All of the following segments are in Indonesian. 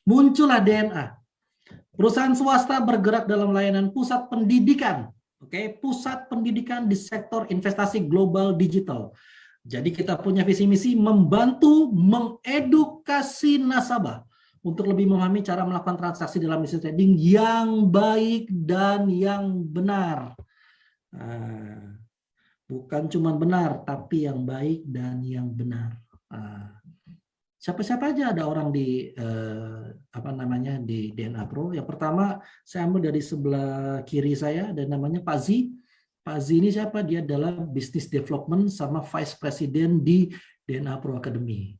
Muncullah DNA. Perusahaan swasta bergerak dalam layanan pusat pendidikan. Oke, pusat pendidikan di sektor investasi global digital. Jadi kita punya visi misi membantu mengedukasi nasabah untuk lebih memahami cara melakukan transaksi dalam bisnis trading yang baik dan yang benar. Nah, bukan cuma benar, tapi yang baik dan yang benar. Nah, siapa-siapa aja ada orang di di DNA Pro. Yang pertama saya ambil dari sebelah kiri saya, ada namanya Pak Zi. Pak Zi ini siapa? Dia adalah Business Development sama Vice President di DNA Pro Academy.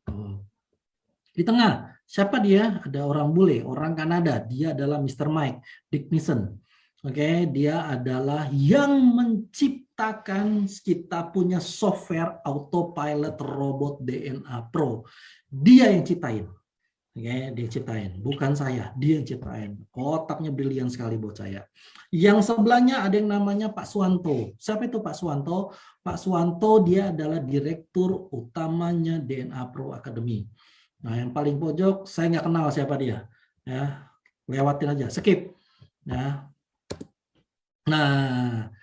Di tengah, siapa dia? Ada orang bule, orang Kanada. Dia adalah Mr. Mike Dickinson. Oke, dia adalah yang menciptakan, kita punya software autopilot robot DNA Pro. Dia yang ciptain. Oke, dia ciptain, bukan saya, dia yang ciptain. Otaknya brilian sekali buat saya. Yang sebelahnya ada yang namanya Pak Suwanto. Siapa itu Pak Suwanto? Pak Suwanto dia adalah direktur utamanya DNA Pro Academy. Nah, yang paling pojok saya nggak kenal siapa dia. Ya, lewatin aja, skip. Ya. Nah,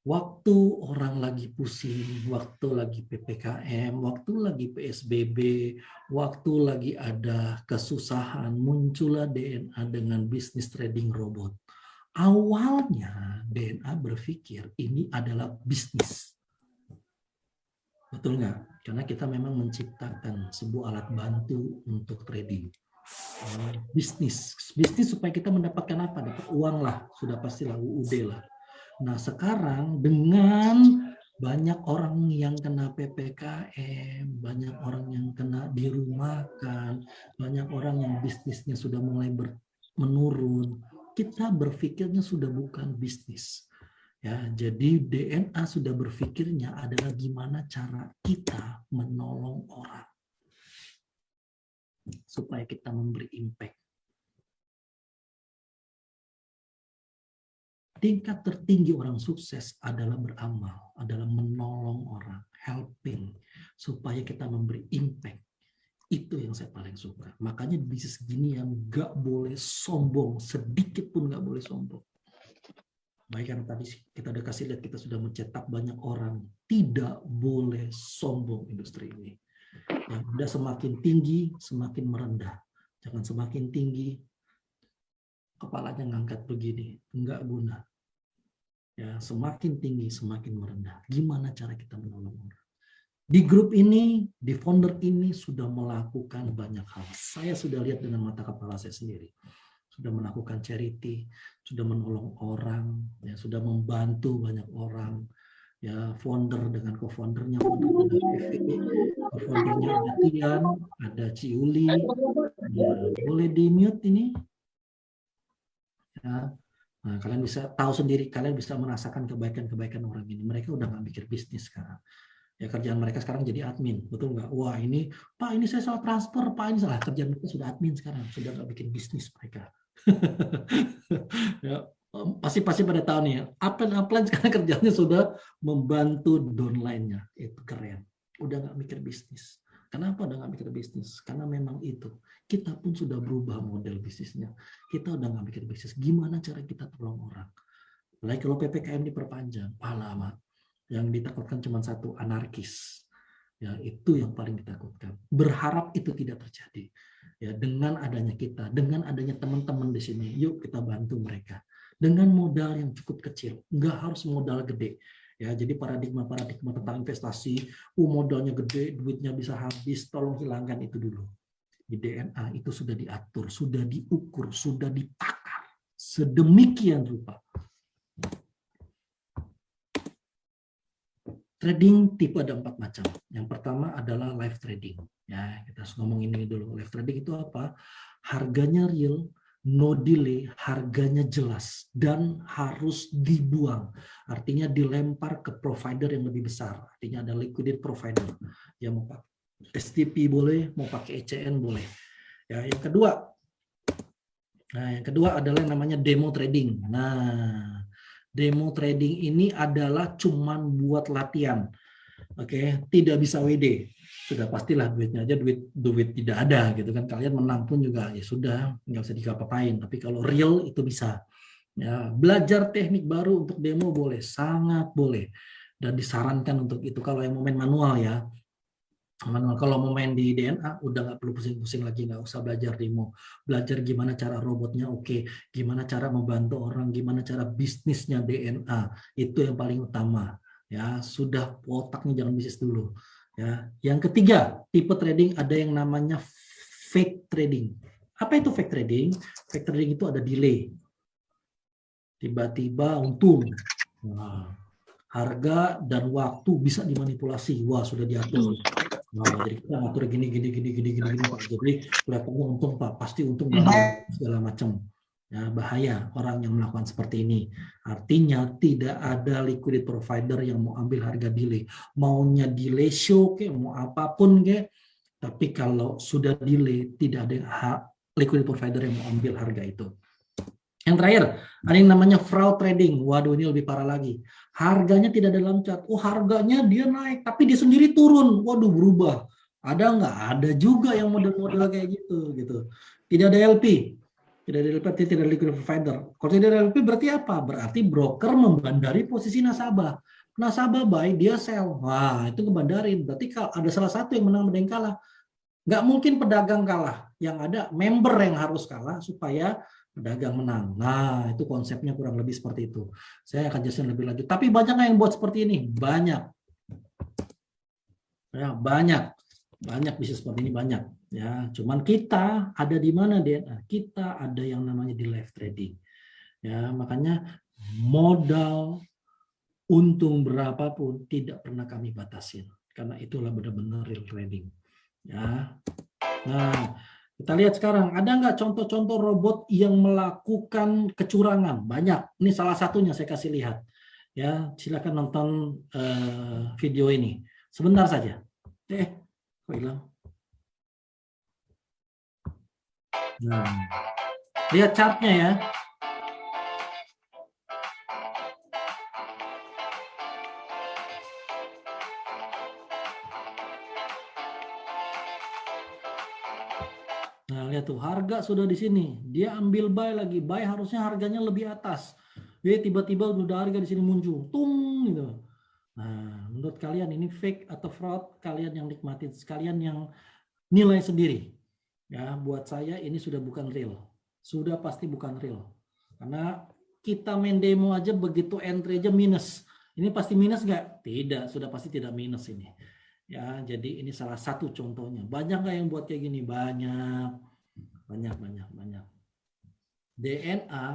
waktu orang lagi pusing, waktu lagi PPKM, waktu lagi PSBB, waktu lagi ada kesusahan, muncullah DNA dengan bisnis trading robot. Awalnya DNA berpikir ini adalah bisnis. Betul nggak? Karena kita memang menciptakan sebuah alat bantu untuk trading. Bisnis supaya kita mendapatkan apa? Dapat uang lah, sudah pastilah UUD lah. Nah sekarang dengan banyak orang yang kena PPKM, banyak orang yang kena dirumahkan, banyak orang yang bisnisnya sudah mulai menurun, kita berpikirnya sudah bukan bisnis. Ya, jadi DNA sudah berpikirnya adalah gimana cara kita menolong orang supaya kita memberi impact. Tingkat tertinggi orang sukses adalah beramal, adalah menolong orang, helping, supaya kita memberi impact. Itu yang saya paling suka. Makanya di bisnis gini yang nggak boleh sombong, sedikit pun nggak boleh sombong. Baik yang tadi kita udah kasih lihat, kita sudah mencetak banyak orang. Tidak boleh sombong industri ini. Yang udah semakin tinggi, semakin merendah. Jangan semakin tinggi, kepalanya ngangkat begini, enggak guna. Ya, semakin tinggi, semakin merendah. Gimana cara kita menolong orang? Di grup ini, di founder ini sudah melakukan banyak hal. Saya sudah lihat dengan mata kepala saya sendiri. Sudah melakukan charity, sudah menolong orang, ya, sudah membantu banyak orang. Ya, founder dengan co-foundernya, founder ada PV, co-foundernya ada Tian, ada Ciuli. Ya, boleh di-mute ini? Ya. Nah, kalian bisa tahu sendiri, kalian bisa merasakan kebaikan-kebaikan orang ini. Mereka udah nggak mikir bisnis sekarang. Ya, kerjaan mereka sekarang jadi admin, betul nggak? Wah ini, Pak ini saya salah transfer, Pak ini salah. Kerjaan mereka sudah admin sekarang, sudah nggak bikin bisnis mereka. Ya, pasti pada tahu nih ya, upline sekarang kerjanya sudah membantu downline-nya. Itu keren. Udah nggak mikir bisnis. Kenapa udah nggak mikir bisnis? Karena memang itu. Kita pun sudah berubah model bisnisnya. Kita udah nggak mikir bisnis. Gimana cara kita tolong orang? Like kalau PPKM diperpanjang, alamat. Yang ditakutkan cuma satu, anarkis. Ya, itu yang paling ditakutkan. Berharap itu tidak terjadi. Ya, dengan adanya kita, dengan adanya teman-teman di sini, yuk kita bantu mereka. Dengan modal yang cukup kecil, nggak harus modal gede. Ya, jadi paradigma tentang investasi, modalnya gede, duitnya bisa habis, tolong hilangkan itu dulu. Di DNA itu sudah diatur, sudah diukur, sudah ditakar sedemikian rupa. Trading tipe ada 4 macam. Yang pertama adalah live trading. Ya, kita harus ngomong ini dulu. Live trading itu apa? Harganya real, no delay, harganya jelas dan harus dibuang. Artinya dilempar ke provider yang lebih besar. Artinya ada liquidity provider. Yang mau pakai STP boleh, mau pakai ECN boleh. Ya, yang kedua adalah yang namanya demo trading. Nah, demo trading ini adalah cuman buat latihan. Oke, tidak bisa WD. sudah pastilah duitnya aja duit tidak ada gitu kan. Kalian menang pun juga ya sudah, nggak usah dikapa-kapain. Tapi kalau real itu bisa. Ya, belajar teknik baru untuk demo boleh, sangat boleh. Dan disarankan untuk itu kalau yang mau main manual ya. Manual. Kalau mau main di DNA udah nggak perlu pusing-pusing lagi, nggak usah belajar demo. Belajar gimana cara robotnya oke, gimana cara membantu orang, gimana cara bisnisnya DNA. Itu yang paling utama. Ya, sudah otaknya jangan bisnis dulu. Ya, yang ketiga, tipe trading ada yang namanya fake trading. Apa itu fake trading? Fake trading itu ada delay. Tiba-tiba untung. Nah, harga dan waktu bisa dimanipulasi. Wah, sudah diatur. Nah, jadi kita ngatur gini Pak. Jadi kelihatannya untung Pak, pasti untung segala macam. Ya, bahaya orang yang melakukan seperti ini. Artinya tidak ada liquidity provider yang mau ambil harga delay. Maunya delay show kayak mau apapun kayak, tapi kalau sudah delay tidak ada liquidity provider yang mau ambil harga itu. Yang terakhir, ada yang namanya fraud trading. Waduh, ini lebih parah lagi. Harganya tidak ada dalam chart. Oh, harganya dia naik, tapi dia sendiri turun. Waduh, berubah. Ada nggak? Ada juga yang model-model kayak gitu. Tidak ada LP. Tidak ada LP, tidak ada liquidity provider. Kalau tidak ada LP berarti apa? Berarti broker membandari posisi nasabah. Nasabah buy, dia sell. Wah, itu ngebandarin. Berarti kalau ada salah satu yang menang, ada yang kalah. Nggak mungkin pedagang kalah. Yang ada member yang harus kalah supaya pedagang menang. Nah, itu konsepnya kurang lebih seperti itu. Saya akan jelaskan lebih lanjut. Tapi banyak nggak yang buat seperti ini? Banyak. Ya, banyak bisnis seperti ini banyak. Ya, cuman kita ada di mana DNA? Kita ada yang namanya di live trading. Ya, makanya modal untung berapapun tidak pernah kami batasin. Karena itulah benar-benar real trading. Ya. Nah, kita lihat sekarang, ada nggak contoh-contoh robot yang melakukan kecurangan? Banyak. Ini salah satunya saya kasih lihat. Ya, silakan nonton video ini. Sebentar saja. Kok hilang? Nah, lihat chartnya ya. Nah, lihat tuh, harga sudah di sini. Dia ambil buy lagi. Buy harusnya harganya lebih atas. Dia tiba-tiba udah harga di sini muncul. Tung gitu. Nah, menurut kalian ini fake atau fraud? Kalian yang nikmatin, sekalian yang nilai sendiri. Ya, buat saya ini sudah bukan real. Sudah pasti bukan real. Karena kita main demo aja begitu entry aja minus. Ini pasti minus nggak? Tidak, sudah pasti tidak minus ini. Ya, jadi ini salah satu contohnya. Banyak nggak yang buat kayak gini? Banyak. DNA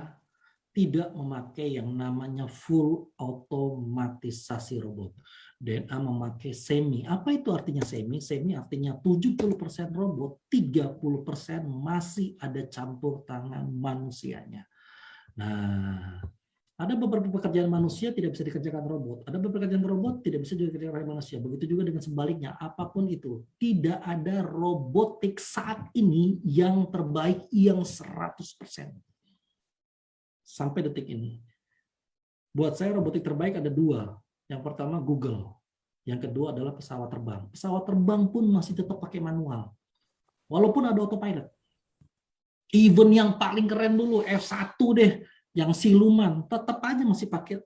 tidak memakai yang namanya full otomatisasi robot. DNA memakai semi. Apa itu artinya semi? Semi artinya 70% robot, 30% masih ada campur tangan manusianya. Nah, ada beberapa pekerjaan manusia tidak bisa dikerjakan robot. Ada beberapa pekerjaan robot tidak bisa dikerjakan oleh manusia. Begitu juga dengan sebaliknya, apapun itu. Tidak ada robotik saat ini yang terbaik, yang 100%. Sampai detik ini. Buat saya robotik terbaik ada dua. Yang pertama Google. Yang kedua adalah pesawat terbang. Pesawat terbang pun masih tetap pakai manual. Walaupun ada autopilot. Even yang paling keren dulu, F1 deh. Yang siluman, tetap aja masih pakai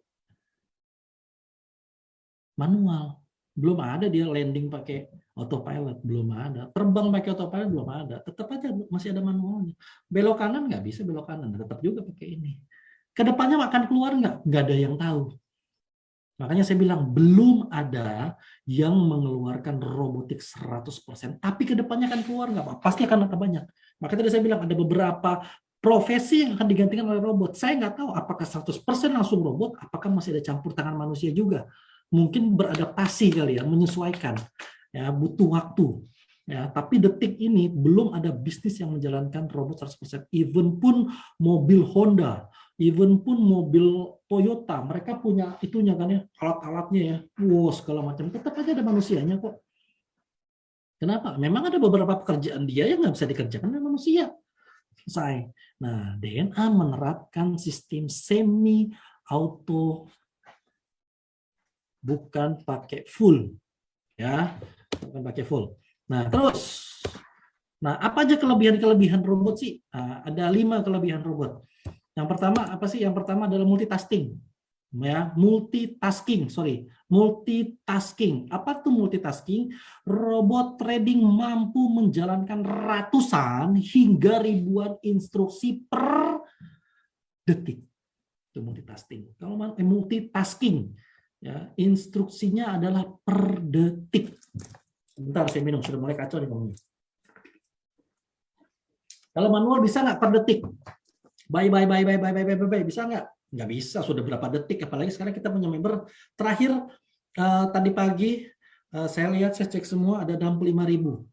manual. Belum ada dia landing pakai autopilot, belum ada. Terbang pakai autopilot, belum ada. Tetap aja masih ada manualnya. Belok kanan nggak bisa belok kanan, tetap juga pakai ini. Kedepannya akan keluar nggak ada yang tahu. Makanya saya bilang belum ada yang mengeluarkan robotik 100%. Tapi kedepannya akan keluar nggak Pak? Pasti akan ada banyak. Makanya tadi saya bilang ada beberapa profesi yang akan digantikan oleh robot. Saya nggak tahu apakah 100% langsung robot, apakah masih ada campur tangan manusia juga. Mungkin beradaptasi kali ya, menyesuaikan. Ya, butuh waktu. Ya, tapi detik ini belum ada bisnis yang menjalankan robot 100%. Even pun mobil Honda, even pun mobil Toyota, mereka punya itunya kan ya, alat-alatnya ya. Wow, segala macam. Tetap aja ada manusianya kok. Kenapa? Memang ada beberapa pekerjaan dia yang nggak bisa dikerjakan oleh manusia. Selesai. Nah, DNA menerapkan sistem semi auto, bukan pakai full, ya, bukan pakai full. Nah, terus, nah apa aja kelebihan-kelebihan robot sih? Nah, ada 5 kelebihan robot. Yang pertama apa sih? Yang pertama adalah multitasking. Ya, multitasking. Apa tuh multitasking? Robot trading mampu menjalankan ratusan hingga ribuan instruksi per detik. Itu multitasking. Kalau multitasking, ya, instruksinya adalah per detik. Bentar, saya minum, sudah mulai kacau nih ngomongnya. Kalau manual bisa nggak per detik? Bye, bisa nggak? Nggak bisa, sudah berapa detik, apalagi sekarang kita punya member. Terakhir, tadi pagi, saya lihat, saya cek semua, ada 65.000.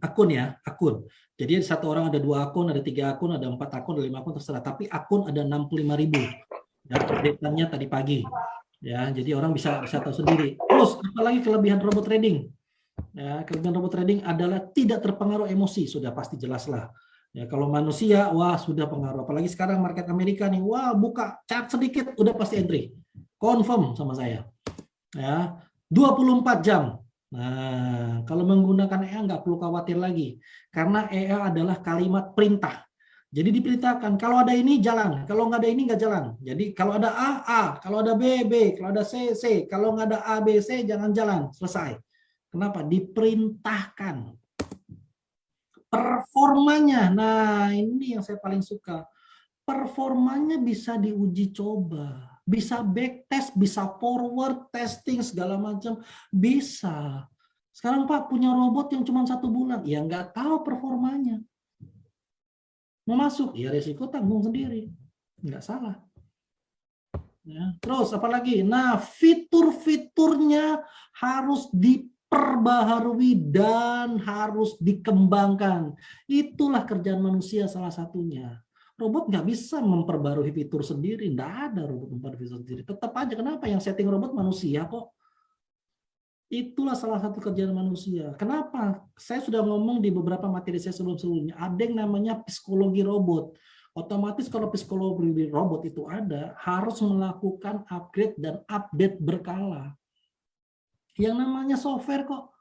Akun ya, akun. Jadi satu orang ada 2 akun, ada 3 akun, ada 4 akun, ada 5 akun, terserah. Tapi akun ada 65.000. Ya, update-nya tadi pagi. Ya, jadi orang bisa tahu sendiri. Terus, apalagi kelebihan robot trading? Ya, kelebihan robot trading adalah tidak terpengaruh emosi, sudah pasti jelas lah. Ya, kalau manusia, wah sudah pengaruh. Apalagi sekarang market Amerika nih, wah buka chart sedikit, udah pasti entry. Confirm sama saya. Ya, 24 jam. Nah, kalau menggunakan EA nggak perlu khawatir lagi. Karena EA adalah kalimat perintah. Jadi diperintahkan, kalau ada ini jalan, kalau nggak ada ini nggak jalan. Jadi kalau ada A, kalau ada B, kalau ada C, kalau nggak ada A, B, C jangan jalan, selesai. Kenapa? Diperintahkan. Performanya, nah ini yang saya paling suka. Performanya bisa diuji coba, bisa backtest, bisa forward testing segala macam, bisa. Sekarang Pak punya robot yang cuma 1 bulan, ya nggak tahu performanya. Mau masuk, ya resiko tanggung sendiri, nggak salah. Ya. Terus apalagi? Nah, fitur-fiturnya harus diperbaharui dan harus dikembangkan. Itulah kerjaan manusia salah satunya. Robot nggak bisa memperbarui fitur sendiri, nggak ada robot memperbarui fitur sendiri. Tetap aja, kenapa yang setting robot manusia kok? Itulah salah satu kerjaan manusia. Kenapa? Saya sudah ngomong di beberapa materi saya sebelum-sebelumnya, ada yang namanya psikologi robot. Otomatis kalau psikologi robot itu ada, harus melakukan upgrade dan update berkala. Yang namanya software kok.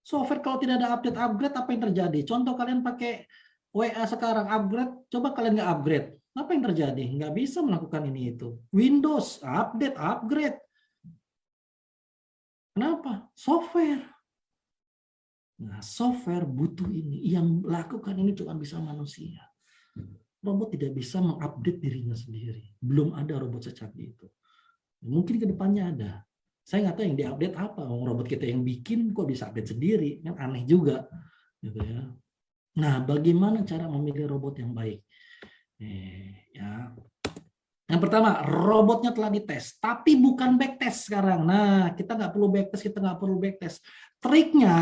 Software kalau tidak ada update-upgrade, apa yang terjadi? Contoh kalian pakai WA sekarang upgrade, coba kalian nggak upgrade. Apa yang terjadi? Nggak bisa melakukan ini itu. Windows, update, upgrade. Kenapa? Software. Nah, software butuh ini. Yang lakukan ini cuma bisa manusia. Robot tidak bisa mengupdate dirinya sendiri. Belum ada robot secanggih itu. Mungkin ke depannya ada. Saya nggak tahu yang diupdate apa. Robot kita yang bikin kok bisa update sendiri. Kan aneh juga. Gitu ya. Nah, bagaimana cara memilih robot yang baik? Ya. Yang pertama, robotnya telah dites, tapi bukan backtest sekarang. Nah, kita nggak perlu backtest, Triknya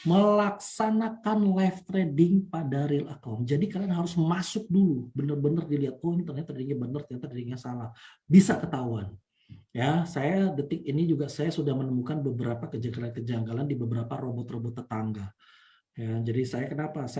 melaksanakan live trading pada real account. Jadi kalian harus masuk dulu, benar-benar dilihat. Oh, ini ternyata tradingnya benar, ternyata tradingnya salah. Bisa ketahuan. Ya, saya detik ini juga saya sudah menemukan beberapa kejanggalan di beberapa robot-robot tetangga. Ya, jadi saya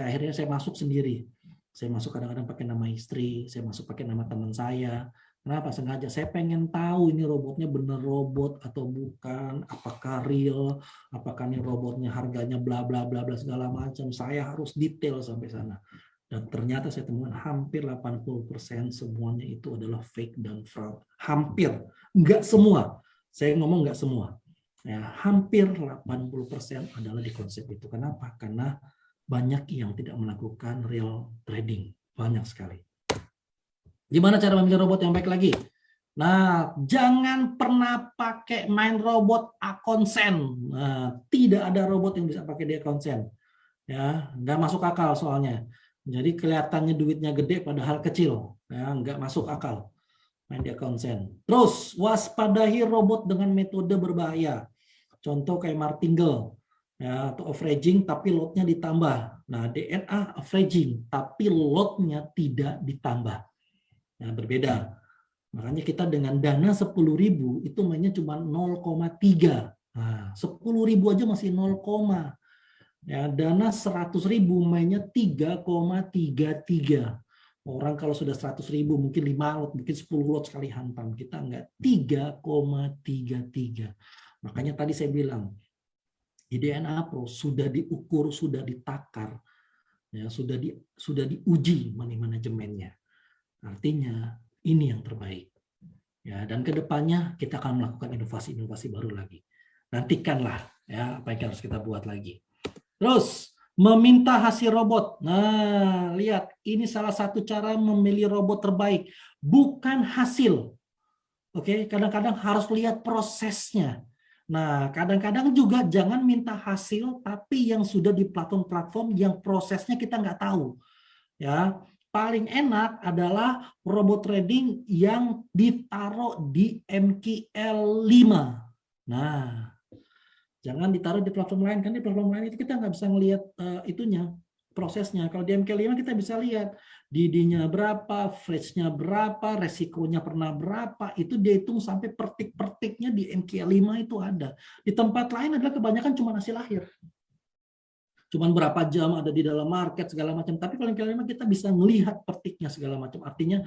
akhirnya masuk sendiri. Saya masuk kadang-kadang pakai nama istri, saya masuk pakai nama teman saya. Kenapa? Sengaja saya pengen tahu ini robotnya bener robot atau bukan, apakah real, apakah ini robotnya harganya bla bla bla bla segala macam. Saya harus detail sampai sana. Dan ternyata saya temukan hampir 80% semuanya itu adalah fake dan fraud. Hampir, enggak semua. Saya ngomong enggak semua. Ya, hampir 80% adalah di konsep itu. Kenapa? Karena banyak yang tidak melakukan real trading. Banyak sekali. Gimana cara memilih robot yang baik lagi? Nah, jangan pernah pakai main robot konsen. Nah, tidak ada robot yang bisa pakai dia konsen. Ya, nggak masuk akal soalnya. Jadi kelihatannya duitnya gede padahal kecil. Ya, nggak masuk akal. Main dia konsen. Terus, waspadai robot dengan metode berbahaya. Contoh kayak martingale. Ya, atau averaging tapi lotnya ditambah. Nah, DNA averaging tapi lotnya tidak ditambah. Nah, berbeda. Makanya kita dengan dana 10.000 itu mainnya cuma 0,3. Nah, 10.000 aja masih 0, ya, dana 100.000 mainnya 3,33. Orang kalau sudah 100.000 mungkin 5 lot, mungkin 10 lot sekali hantam. Kita enggak, 3,33. Makanya tadi saya bilang, Di DNA Pro sudah diukur, sudah ditakar, ya, sudah diuji money manajemennya. Artinya ini yang terbaik. Ya, dan kedepannya kita akan melakukan inovasi-inovasi baru lagi. Nantikanlah ya apa yang harus kita buat lagi. Terus meminta hasil robot. Nah, lihat, ini salah satu cara memilih robot terbaik, bukan hasil. Oke, kadang-kadang harus lihat prosesnya. Nah, kadang-kadang juga jangan minta hasil, tapi yang sudah di platform-platform yang prosesnya kita nggak tahu. Ya, paling enak adalah robot trading yang ditaruh di MQL 5. Nah, jangan ditaruh di platform lain, kan di platform lain itu kita nggak bisa ngelihat itunya, prosesnya. Kalau di MQL 5 kita bisa lihat DD-nya berapa, flash-nya berapa, resikonya pernah berapa, itu dihitung sampai pertik-pertiknya di MQL 5 itu ada. Di tempat lain adalah kebanyakan cuma hasil akhir. Cuman berapa jam ada di dalam market segala macam, tapi kalau MQL 5 kita bisa melihat pertiknya segala macam. Artinya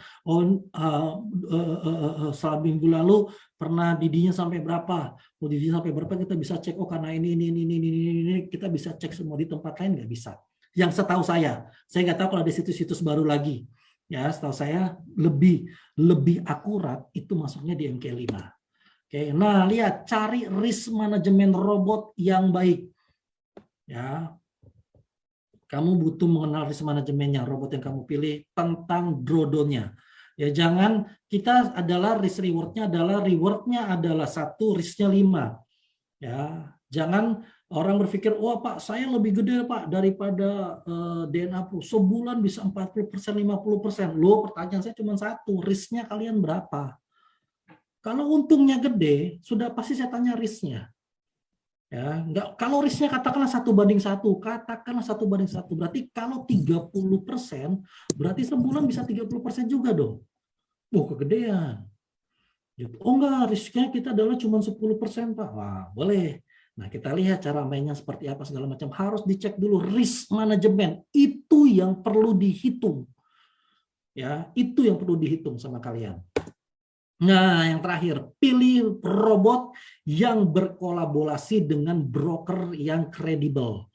selama minggu lalu pernah DD-nya sampai berapa, DD-nya sampai berapa kita bisa cek, oh karena ini kita bisa cek semua. Di tempat lain nggak bisa. Yang setahu saya nggak tahu kalau ada situs-situs baru lagi. Ya, setahu saya lebih akurat itu masuknya di MQL 5. Oke, nah lihat, cari risk management robot yang baik. Ya, kamu butuh mengenal risk manajemennya, robot yang kamu pilih, tentang drawdown-nya. Ya, jangan, kita adalah risk reward-nya adalah 1, risk-nya 5. Ya, jangan orang berpikir, wah Pak, saya lebih gede Pak daripada DNA Pro. Sebulan bisa 40%, 50%. Loh, pertanyaan saya cuma satu, risk-nya kalian berapa? Kalau untungnya gede, sudah pasti saya tanya risk-nya. Ya, enggak, kalau risknya katakanlah 1:1, katakanlah 1:1, berarti kalau 30%, berarti sebulan bisa 30% juga dong. Oh, kegedean. Oh enggak, risknya kita adalah cuma 10%, Pak. Wah, boleh. Nah, kita lihat cara mainnya seperti apa segala macam. Harus dicek dulu risk manajemen. Itu yang perlu dihitung. Ya, itu yang perlu dihitung sama kalian. Nah, yang terakhir, pilih robot yang berkolaborasi dengan broker yang kredibel.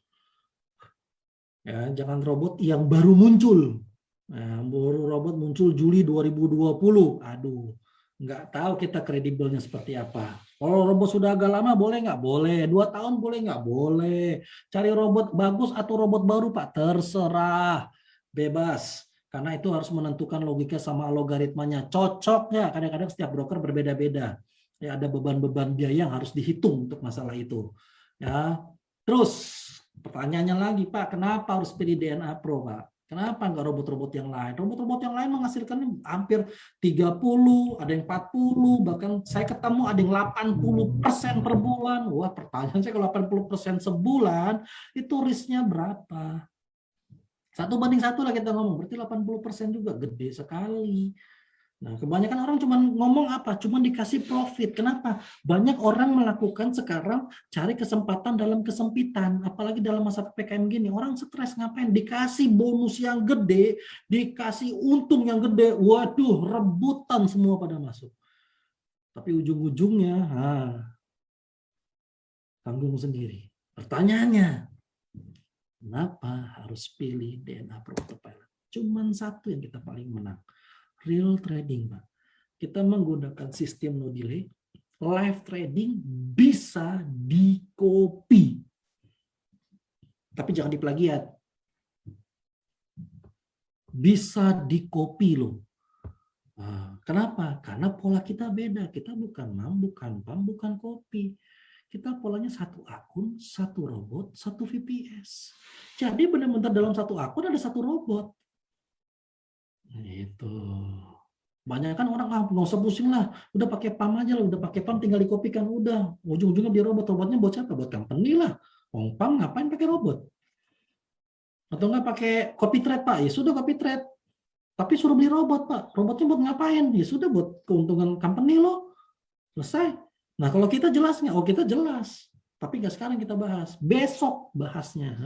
Ya, jangan robot yang baru muncul. Nah, robot muncul Juli 2020. Aduh, nggak tahu kita kredibelnya seperti apa. Kalau robot sudah agak lama boleh nggak? Boleh. 2 tahun boleh nggak? Boleh. Cari robot bagus atau robot baru, Pak? Terserah. Bebas. Karena itu harus menentukan logika sama logaritmanya. Cocoknya kadang-kadang setiap broker berbeda-beda. Ya, ada beban-beban biaya yang harus dihitung untuk masalah itu. Ya. Terus pertanyaannya lagi, Pak, kenapa harus pilih DNA Pro, Pak? Kenapa nggak robot-robot yang lain? Robot-robot yang lain menghasilkan hampir 30, ada yang 40, bahkan saya ketemu ada yang 80% per bulan. Wah, pertanyaan saya, kalau 80% sebulan, itu risknya berapa? 1:1 lah kita ngomong, berarti 80% juga, gede sekali. Nah, kebanyakan orang cuma ngomong apa? Cuma dikasih profit. Kenapa? Banyak orang melakukan sekarang cari kesempatan dalam kesempitan. Apalagi dalam masa PPKM gini. Orang stres ngapain? Dikasih bonus yang gede, dikasih untung yang gede. Waduh, rebutan semua pada masuk. Tapi ujung-ujungnya, tanggung sendiri. Pertanyaannya, kenapa harus pilih DNA Pro Autopilot? Cuman satu yang kita paling menang. Real trading, Pak. Kita menggunakan sistem no delay. Live trading bisa di-copy. Tapi jangan diplagiat. Bisa di-copy loh. Nah, kenapa? Karena pola kita beda. Kita bukan MAM, bukan PAM, bukan copy. Kita polanya satu akun, satu robot, satu VPS. Jadi benar-benar dalam satu akun ada satu robot. Itu banyak kan orang, nggak usah pusing lah, udah pakai PAM aja lah, udah pakai PAM tinggal dikopikan, udah ujung-ujungnya dia robotnya buat siapa? Buat company lah. PAM ngapain pakai robot? Atau nggak pakai copy trade, Pak? Ya sudah copy trade, tapi suruh beli robot, Pak. Robotnya buat ngapain? Ya sudah buat keuntungan company lo, selesai. Nah, kalau kita jelas nggak? Oh, kita jelas, tapi nggak sekarang kita bahas, besok bahasnya.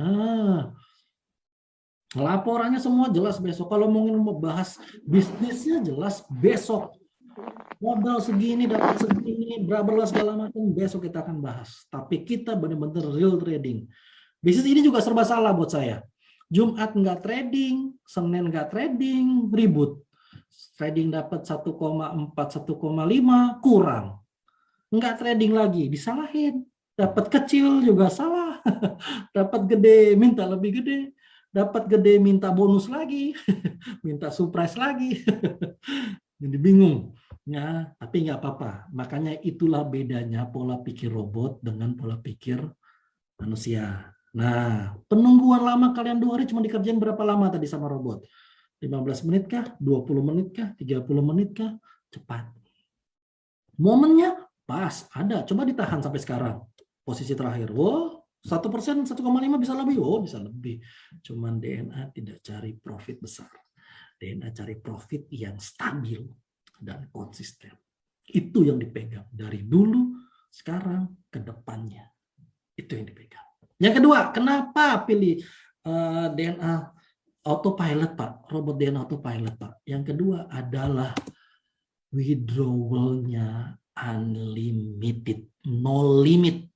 Laporannya semua jelas besok. Kalau mau bahas bisnisnya jelas besok. Modal segini, dapat segini, berapa segala macam, besok kita akan bahas. Tapi kita benar-benar real trading. Bisnis ini juga serba salah buat saya. Jumat nggak trading, Senin nggak trading, ribut. Trading dapat 1,4, 1,5, kurang. Nggak trading lagi, disalahin. Dapat kecil juga salah. Dapat gede, minta lebih gede. Dapat gede, minta bonus lagi. Minta surprise lagi. Jadi bingung. Ya, tapi nggak apa-apa. Makanya itulah bedanya pola pikir robot dengan pola pikir manusia. Nah, penungguan lama kalian 2 hari cuma dikerjain berapa lama tadi sama robot? 15 menit kah? 20 menit kah? 30 menit kah? Cepat. Momennya pas, ada. Coba ditahan sampai sekarang. Posisi terakhir. Oh, 1%, 1,5 bisa lebih. Oh, bisa lebih. Cuman DNA tidak cari profit besar. DNA cari profit yang stabil dan konsisten. Itu yang dipegang dari dulu, sekarang, ke depannya. Itu yang dipegang. Yang kedua, kenapa pilih DNA autopilot, Pak? Robot DNA autopilot, Pak. Yang kedua adalah withdrawal-nya unlimited, no limit.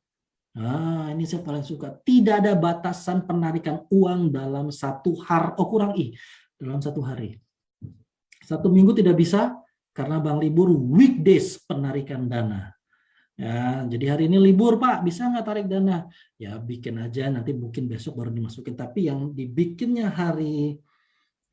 Nah, ini saya paling suka. Tidak ada batasan penarikan uang dalam satu hari. Oh, kurang dalam satu hari. 1 minggu tidak bisa karena bank libur, weekdays penarikan dana. Ya, jadi hari ini libur Pak, bisa nggak tarik dana? Ya bikin aja, nanti mungkin besok baru dimasukin. Tapi yang dibikinnya hari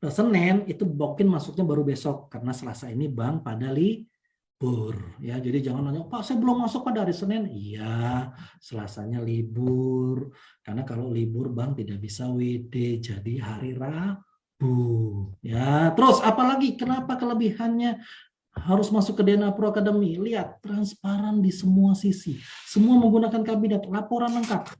Senin itu mungkin masuknya baru besok karena Selasa ini bank pada libur. Ya, jadi jangan nanya, Pak saya belum masuk pada hari Senin. Iya, Selasanya libur. Karena kalau libur bank tidak bisa WD, jadi hari Rabu. Ya, terus apalagi kenapa kelebihannya harus masuk ke DNA Pro Academy? Lihat, transparan di semua sisi. Semua menggunakan kabinet, laporan lengkap.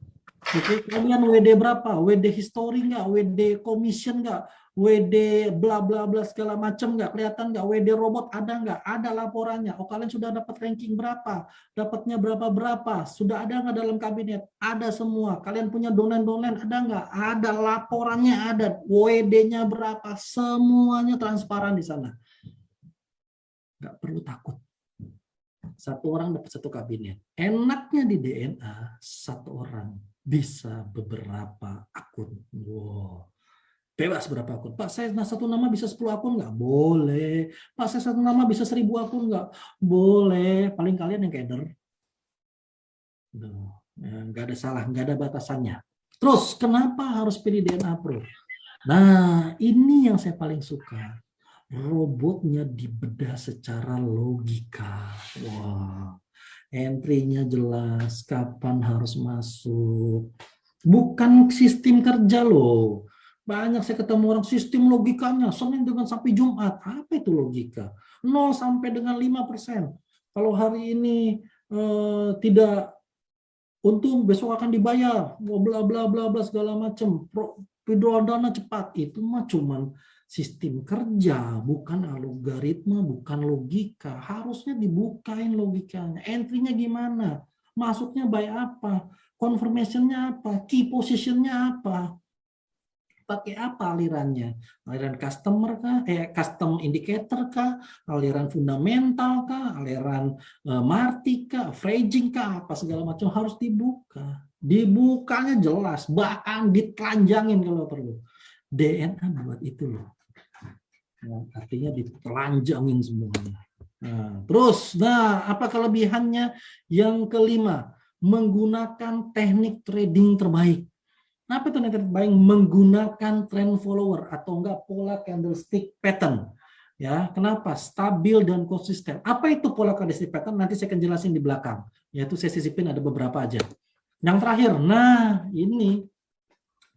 Oke, kalian WD berapa? WD history nggak? WD commission nggak? WD bla bla bla segala macam nggak? Kelihatan nggak? WD robot ada nggak? Ada laporannya. Oh, kalian sudah dapat ranking berapa? Dapatnya berapa? Sudah ada nggak dalam kabinet? Ada semua. Kalian punya domain-domain ada nggak? Ada, laporannya ada. WD-nya berapa? Semuanya transparan di sana. Nggak perlu takut. Satu orang dapat satu kabinet. Enaknya di DNA, satu orang bisa beberapa akun. Wow. Bebas berapa akun. Pak, saya satu nama bisa 10 akun nggak? Boleh. Pak, saya satu nama bisa 1000 akun nggak? Boleh. Paling kalian yang keder. Nggak ada salah, nggak ada batasannya. Terus, kenapa harus pilih DNA Pro? Nah, ini yang saya paling suka. Robotnya dibedah secara logika. Wah, entry-nya jelas, kapan harus masuk. Bukan sistem kerja loh. Banyak saya ketemu orang sistem logikanya, Senin dengan sampai Jumat. Apa itu logika? 0 sampai dengan 5%. Kalau hari ini tidak untung, besok akan dibayar. Bla bla bla bla segala macam. Withdrawal dana cepat. Itu mah cuman sistem kerja, bukan algoritma, bukan logika. Harusnya dibukain logikanya. Entry-nya gimana? Masuknya by apa? Confirmation-nya apa? Key position-nya apa? Pakai apa alirannya? Aliran customer kah? Custom indicator kah? Aliran fundamental kah? Aliran marti kah? Averaging kah? Apa segala macam harus dibuka. Dibukanya jelas, bahkan ditelanjangin kalau perlu. DNA buat itu loh. Nah, artinya ditelanjangin semuanya. Nah, apa kelebihannya? Yang kelima, menggunakan teknik trading terbaik. Apa itu teknik terbaik? Menggunakan trend follower atau enggak pola candlestick pattern. Ya, kenapa? Stabil dan konsisten. Apa itu pola candlestick pattern? Nanti saya akan jelasin di belakang. Yaitu saya sisipin ada beberapa aja. Yang terakhir, nah ini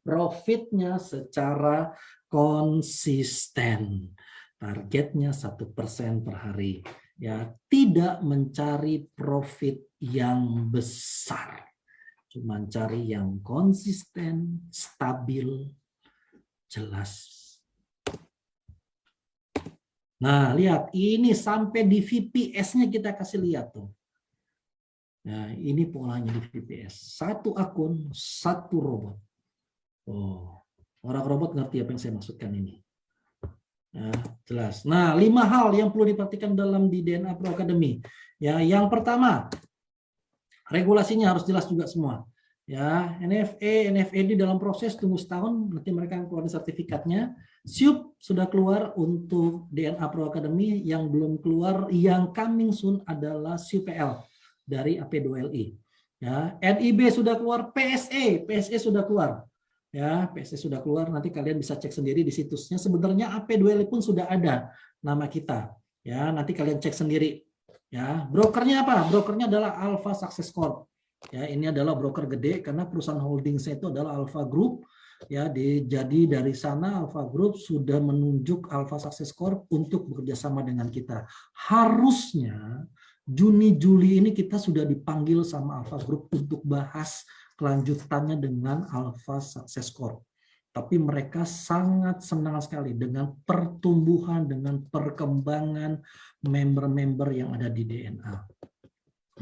profitnya secara konsisten. Targetnya 1% per hari. Ya, tidak mencari profit yang besar. Cuma cari yang konsisten, stabil, jelas. Nah, lihat. Ini sampai di VPS-nya kita kasih lihat tuh. Nah, ini polanya di VPS. Satu akun, satu robot. Oh, orang robot ngerti apa yang saya maksudkan ini. Nah, jelas. Nah, 5 hal yang perlu diperhatikan dalam di DNA Pro Academy. Ya, yang pertama, regulasinya harus jelas juga semua. Ya, NFE, NFED dalam proses tunggu setahun, nanti mereka keluarin sertifikatnya. SIUP sudah keluar untuk DNA Pro Academy, yang belum keluar, yang coming soon adalah SIUPL dari AP2LI. Ya, NIB sudah keluar, PSE sudah keluar. Ya, PSE sudah keluar, nanti kalian bisa cek sendiri di situsnya. Sebenarnya AP2LI pun sudah ada nama kita. Ya, nanti kalian cek sendiri. Ya, brokernya apa? Brokernya adalah Alpha Success Corp. Ya, ini adalah broker gede karena perusahaan holdingsnya itu adalah Alpha Group. Ya, jadi dari sana Alpha Group sudah menunjuk Alpha Success Corp untuk bekerjasama dengan kita. Harusnya Juni Juli ini kita sudah dipanggil sama Alpha Group untuk bahas kelanjutannya dengan Alpha Success Corp. Tapi mereka sangat senang sekali dengan pertumbuhan, dengan perkembangan member-member yang ada di DNA.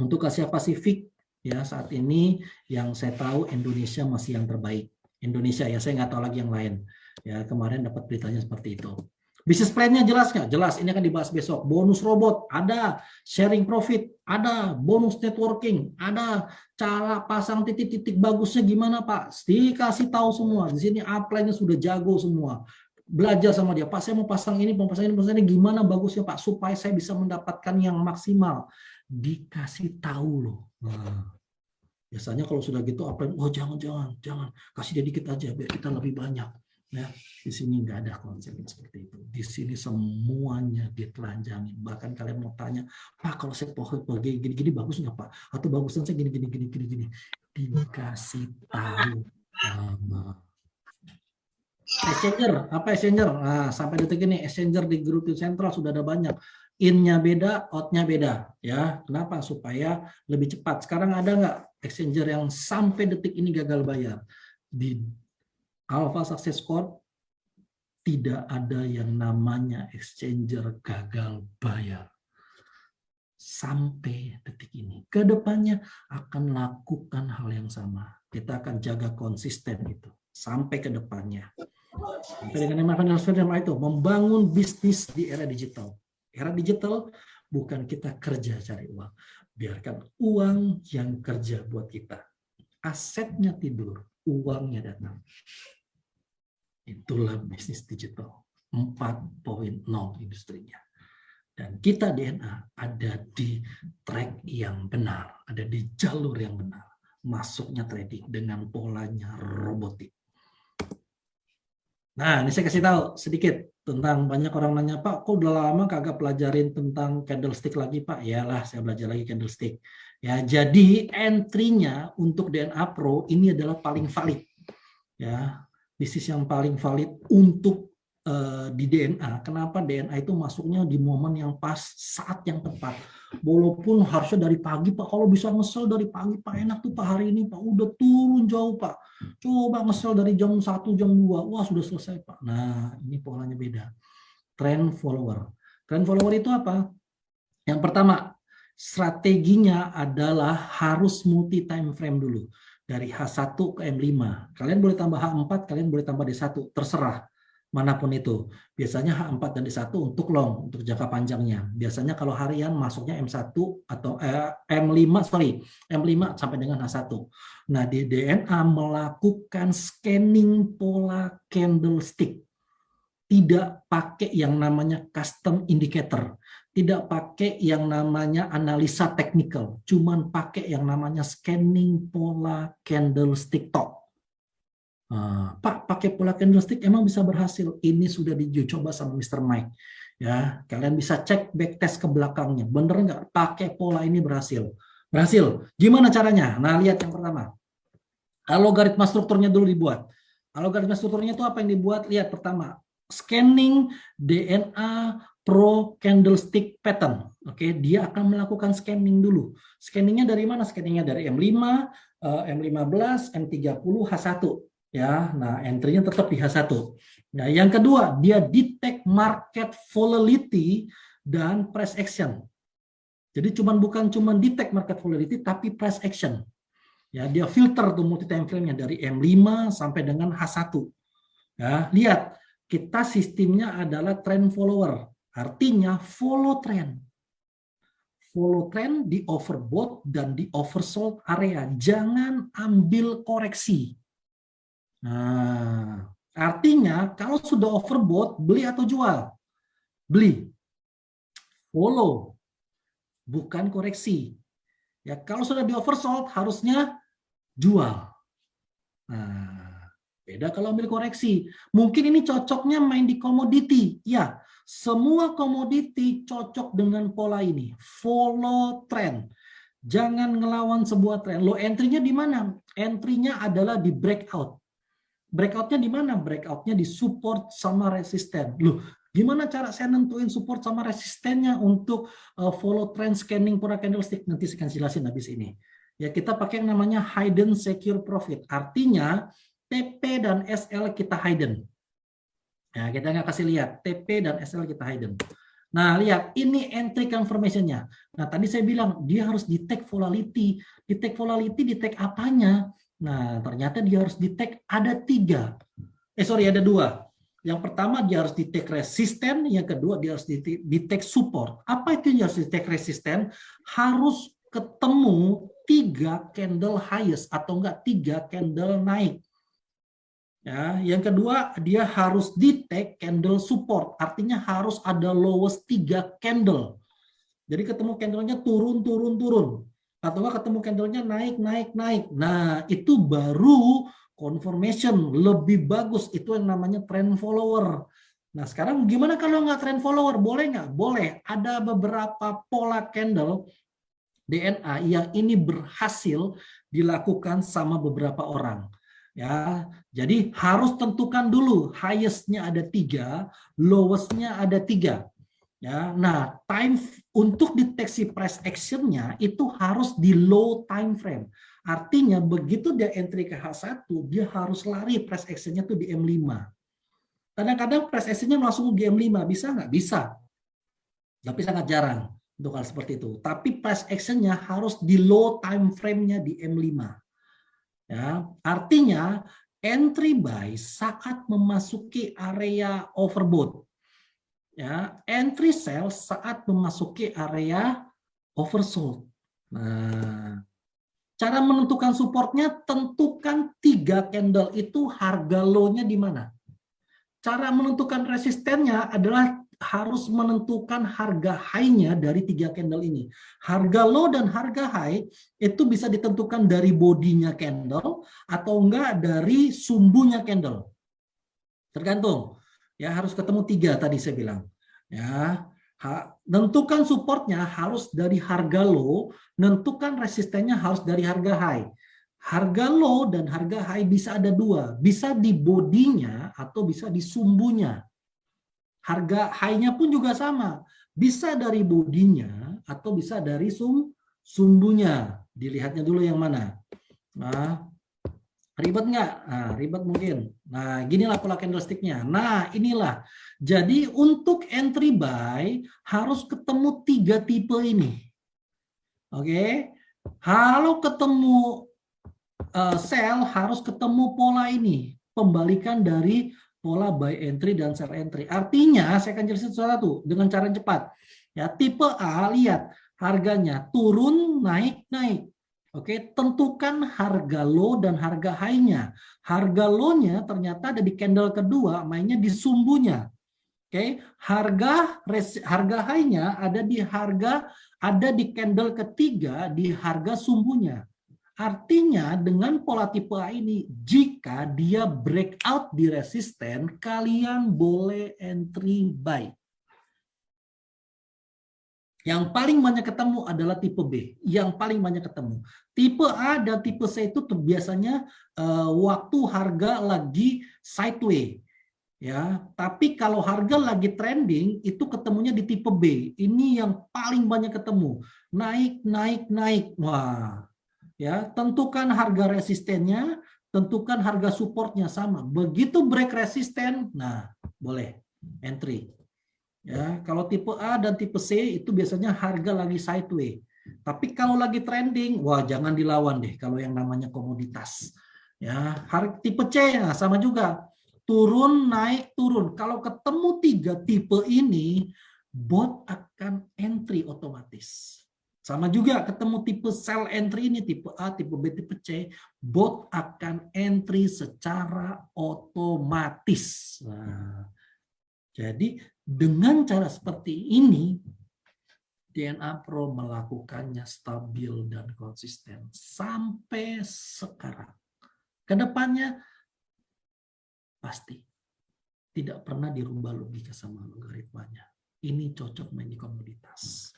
Untuk Asia Pasifik, ya saat ini yang saya tahu Indonesia masih yang terbaik. Indonesia ya, saya nggak tahu lagi yang lain. Ya, kemarin dapat beritanya seperti itu. Bisnis plan-nya jelas nggak? Jelas, ini akan dibahas besok. Bonus robot, ada. Sharing profit, ada. Bonus networking, ada. Cara pasang titik-titik bagusnya gimana Pak? Dikasih tahu semua. Di sini upline-nya sudah jago semua. Belajar sama dia. Pak, saya mau pasang ini, gimana bagusnya Pak? Supaya saya bisa mendapatkan yang maksimal. Dikasih tahu loh. Nah, biasanya kalau sudah gitu upline, oh jangan kasih dia dikit aja biar kita lebih banyak. Ya, di sini nggak ada konsep seperti itu. Di sini semuanya ditelanjangi. Bahkan kalian mau tanya, Pak kalau saya pakai gini-gini bagus nggak Pak? Atau bagusan saya gini-gini. Dikasih tahu. Exchanger, apa Exchanger? Nah, sampai detik ini Exchanger di grup sentral sudah ada banyak. In-nya beda, out-nya beda. Ya, kenapa? Supaya lebih cepat. Sekarang ada nggak Exchanger yang sampai detik ini gagal bayar? Di Alpha Success Corp tidak ada yang namanya Exchanger gagal bayar. Sampai detik ini. Kedepannya akan lakukan hal yang sama. Kita akan jaga konsisten itu. Sampai ke depannya. Dengan itu membangun bisnis di era digital. Era digital bukan kita kerja cari uang, biarkan uang yang kerja buat kita. Asetnya tidur, uangnya datang. Itulah bisnis digital 4.0 industrinya. Dan kita DNA ada di track yang benar, ada di jalur yang benar. Masuknya trading dengan polanya robotik. Nah, ini saya kasih tahu sedikit tentang, banyak orang nanya, Pak, kok udah lama kagak pelajarin tentang candlestick lagi, Pak? Yalah, saya belajar lagi candlestick. Ya, jadi entry-nya untuk DNA Pro ini adalah paling valid. Ya, bisnis yang paling valid untuk di DNA. Kenapa DNA itu masuknya di momen yang pas, saat yang tepat. Walaupun harusnya dari pagi, Pak, kalau bisa ngesel dari pagi, Pak, enak tuh Pak hari ini, Pak, udah turun jauh, Pak. Coba ngesel dari jam 1, jam 2, wah sudah selesai, Pak. Nah, ini polanya beda. Trend follower. Trend follower itu apa? Yang pertama, strateginya adalah harus multi time frame dulu. Dari H1 ke M5. Kalian boleh tambah H4, kalian boleh tambah D1, terserah. Manapun itu. Biasanya H4 dan D1 untuk long, untuk jangka panjangnya. Biasanya kalau harian masuknya M1 atau M5 sampai dengan H1. Nah, di DNA melakukan scanning pola candlestick. Tidak pakai yang namanya custom indicator. Tidak pakai yang namanya analisa teknikal. Cuman pakai yang namanya scanning pola candlestick top. Pak, pakai pola candlestick emang bisa berhasil? Ini sudah dicoba sama Mr. Mike. Ya, kalian bisa cek backtest ke belakangnya. Bener nggak? Pakai pola ini berhasil. Berhasil. Gimana caranya? Nah, lihat yang pertama. Algoritma strukturnya dulu dibuat. Algoritma strukturnya itu apa yang dibuat? Lihat pertama. Scanning DNA Pro Candlestick Pattern. Oke, dia akan melakukan scanning dulu. Scanningnya dari mana? Scanningnya dari M5, M15, M30, H1. Ya, nah entry-nya tetap di H1. Nah, yang kedua, dia detect market volatility dan price action. Jadi bukan cuma detect market volatility, tapi price action. Ya, dia filter tuh multi time frame-nya dari M5 sampai dengan H1. Ya, lihat kita sistemnya adalah trend follower. Artinya follow trend. Follow trend di overbought dan di oversold area. Jangan ambil koreksi. Nah, artinya kalau sudah overbought, beli atau jual? Beli. Follow, bukan koreksi. Ya, kalau sudah di oversold harusnya jual. Nah, beda kalau ambil koreksi. Mungkin ini cocoknya main di komoditi. Ya, semua komoditi cocok dengan pola ini. Follow trend. Jangan ngelawan sebuah trend. Low entry-nya di mana? Entry-nya adalah di breakout. Breakout-nya di mana? Breakout-nya di support sama resisten. Loh, gimana cara saya nentuin support sama resistennya untuk follow trend scanning pola candlestick? Nanti saya akan jelasin habis ini. Ya, kita pakai yang namanya hidden secure profit. Artinya TP dan SL kita hidden. Ya, kita nggak kasih lihat TP dan SL kita hidden. Nah, lihat ini entry confirmation-nya. Nah, tadi saya bilang dia harus detect volatility. Detect volatility, detect apanya? Nah, ternyata dia harus detect ada 3. Ada 2. Yang pertama dia harus detect resisten, yang kedua dia harus detect support. Apa itu yang harus detect resisten? Harus ketemu 3 candle highest atau enggak 3 candle naik. Ya, yang kedua dia harus detect candle support, artinya harus ada lowest 3 candle. Jadi ketemu candlenya turun, atau enggak ketemu candlenya naik. Nah, itu baru confirmation, lebih bagus, itu yang namanya trend follower. Nah, sekarang gimana kalau nggak trend follower? Boleh nggak? Boleh. Ada beberapa pola candle DNA yang ini berhasil dilakukan sama beberapa orang. Ya, jadi harus tentukan dulu highest-nya ada 3, lowest-nya ada 3. Ya, nah time untuk deteksi price action-nya itu harus di low time frame. Artinya begitu dia entry ke H1, dia harus lari price action-nya tuh di M5. Kadang-kadang price action-nya langsung di M5, bisa nggak? Bisa. Tapi sangat jarang untuk hal seperti itu. Tapi price action-nya harus di low time frame-nya di M5. Ya, artinya entry buy saat memasuki area overbought. Ya, entry sell saat memasuki area oversold. Nah, cara menentukan supportnya, tentukan 3 candle itu harga low-nya di mana. Cara menentukan resistennya adalah harus menentukan harga high-nya dari 3 candle ini. Harga low dan harga high itu bisa ditentukan dari bodinya candle atau enggak dari sumbunya candle. Tergantung. Ya, harus ketemu 3 tadi saya bilang. Ya, tentukan supportnya harus dari harga low, tentukan resistennya harus dari harga high. Harga low dan harga high bisa ada 2, bisa di bodinya atau bisa di sumbunya. Harga high-nya pun juga sama, bisa dari bodinya atau bisa dari sumbunya. Dilihatnya dulu yang mana. Nah, ribet nggak? Nah, ribet mungkin. Nah, ginilah pola candlestick-nya. Nah, inilah. Jadi untuk entry buy harus ketemu 3 tipe ini. Oke. Kalau ketemu sell harus ketemu pola ini. Pembalikan dari pola buy entry dan sell entry. Artinya, saya akan jelasin sesuatu dengan cara cepat. Ya, tipe A, lihat harganya turun, naik. Oke, tentukan harga low dan harga high-nya. Harga low-nya ternyata ada di candle kedua, mainnya di sumbunya. Oke, harga high-nya ada di candle ketiga di harga sumbunya. Artinya dengan pola tipe A ini, jika dia breakout di resisten, kalian boleh entry buy. Yang paling banyak ketemu adalah tipe B. Yang paling banyak ketemu. Tipe A dan tipe C itu biasanya waktu harga lagi sideways. Ya, tapi kalau harga lagi trending itu ketemunya di tipe B. Ini yang paling banyak ketemu. Naik. Wah. Ya, tentukan harga resistennya, tentukan harga supportnya sama. Begitu break resisten, nah boleh entry. Ya, kalau tipe A dan tipe C itu biasanya harga lagi sideways. Tapi kalau lagi trending, wah jangan dilawan deh kalau yang namanya komoditas. Ya, tipe C nah, sama juga. turun, naik, turun. Kalau ketemu 3 tipe ini, bot akan entry otomatis. Sama juga ketemu tipe sell entry ini, tipe A, tipe B, tipe C, bot akan entry secara otomatis. Nah, jadi dengan cara seperti ini, DNA Pro melakukannya stabil dan konsisten sampai sekarang. Kedepannya pasti tidak pernah dirubah logika sama logaritmanya. Ini cocok main di komoditas.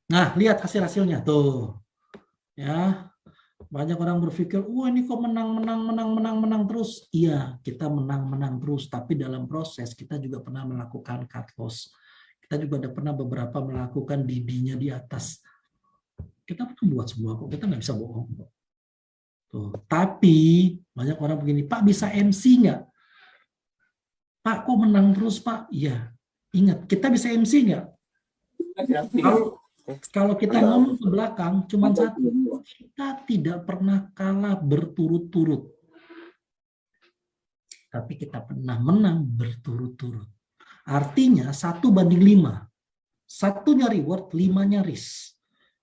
Nah lihat hasil-hasilnya tuh, ya. Banyak orang berpikir, wah ini kok menang terus. Iya, kita menang terus, tapi dalam proses kita juga pernah melakukan cut loss. Kita juga pernah beberapa melakukan DD-nya di atas. Kita pernah buat semua kok, kita nggak bisa bohong kok. Tuh. Tapi banyak orang begini, Pak bisa MC nggak? Pak kok menang terus Pak? Iya, ingat kita bisa MC nggak? Kalau kita ngomong ke belakang, cuma satu, kita tidak pernah kalah berturut-turut. Tapi kita pernah menang berturut-turut. Artinya 1:5. 1-nya reward, 5-nya risk.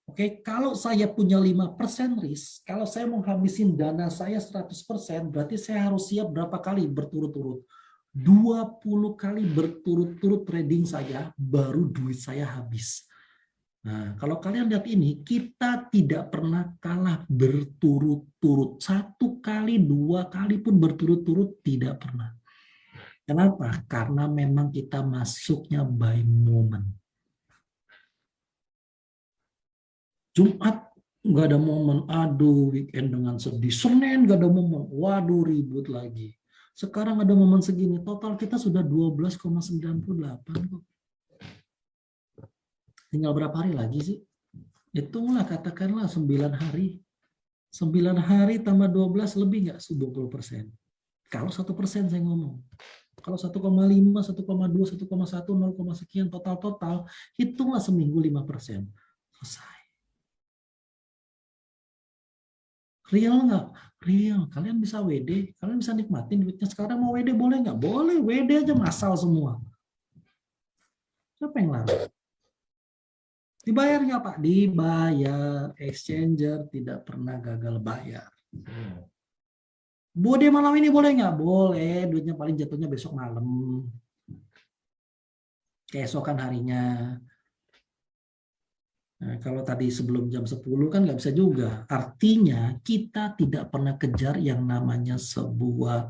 Oke, kalau saya punya 5% risk, kalau saya mau habisin dana saya 100%, berarti saya harus siap berapa kali berturut-turut? 20 kali berturut-turut trading saya, baru duit saya habis. Nah, kalau kalian lihat ini, kita tidak pernah kalah berturut-turut. 1 kali, 2 kali pun berturut-turut tidak pernah. Kenapa? Karena memang kita masuknya by moment. Jumat nggak ada momen, aduh weekend dengan sedih. Senin nggak ada momen, waduh ribut lagi. Sekarang ada momen segini, total kita sudah 12,98 kok. Tinggal berapa hari lagi sih? Hitunglah katakanlah 9 hari. 9 hari tambah 12 lebih nggak 20%. Kalau 1% saya ngomong. Kalau 1,5, 1,2, 1,1, 0, sekian total, hitunglah seminggu 5%. Selesai. Real nggak? Real. Kalian bisa WD, kalian bisa nikmatin duitnya. Sekarang mau WD boleh nggak? Boleh, WD aja masal semua. Siapa yang larang? Dibayar nggak Pak? Dibayar. Exchanger tidak pernah gagal bayar. Bode malam ini boleh nggak? Boleh. Duitnya paling jatuhnya besok malam. Keesokan harinya. Nah, kalau tadi sebelum jam 10 kan nggak bisa juga. Artinya kita tidak pernah kejar yang namanya sebuah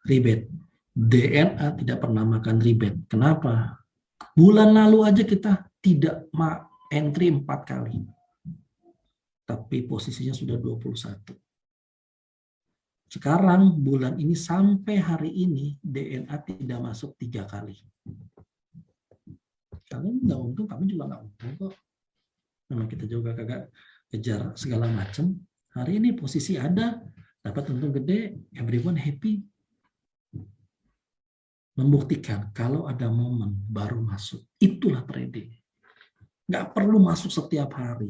rebate. DNA tidak pernah makan rebate. Kenapa? Bulan lalu aja kita tidak entry 4 kali. Tapi posisinya sudah 21. Sekarang bulan ini sampai hari ini DNA tidak masuk 3 kali. Kalian nggak untung, kami juga nggak untung kok. Memang kita juga kagak kejar segala macam. Hari ini posisi ada, dapat untung gede, everyone happy. Membuktikan kalau ada momen baru masuk. Itulah trading. Nggak perlu masuk setiap hari.